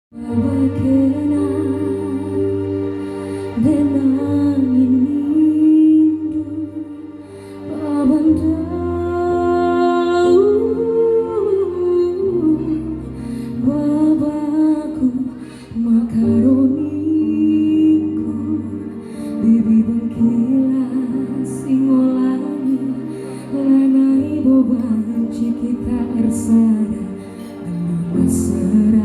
Bakena denangin nindu babandau babaku makaroniku bibi bengkila singolangi lanai boban cikita arsada dengan mesra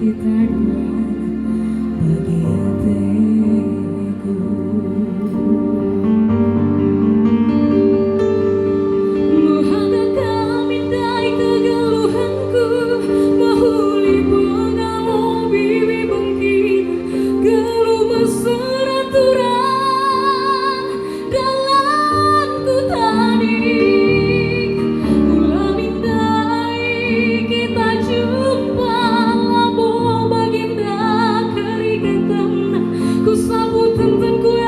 kita dua bagi hatiku. Mohon kami dai kegeluhanku, mahuli pengamu bibi bengkina, geluh mesra turang dalam ku tadi. Ulah mindai kita jumpa ku sabut tenten kue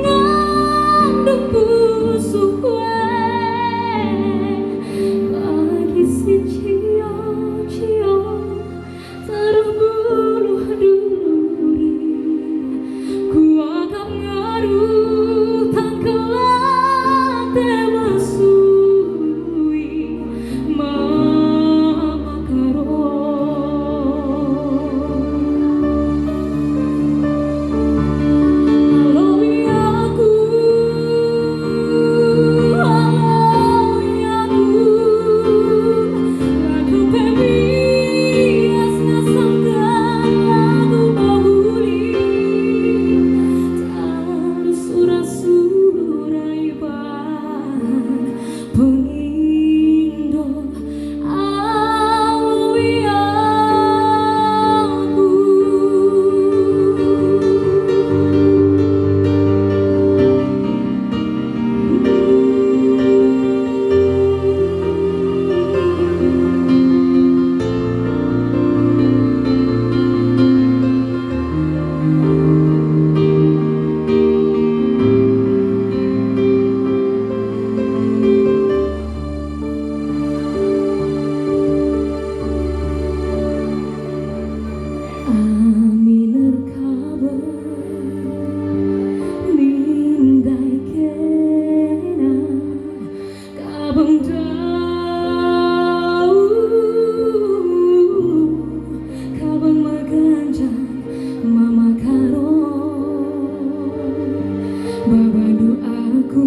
ngandung busuk kue lagi si cio terbuluh duri ku akan ngaruh tangkelat temasui mama karo. Babadu aku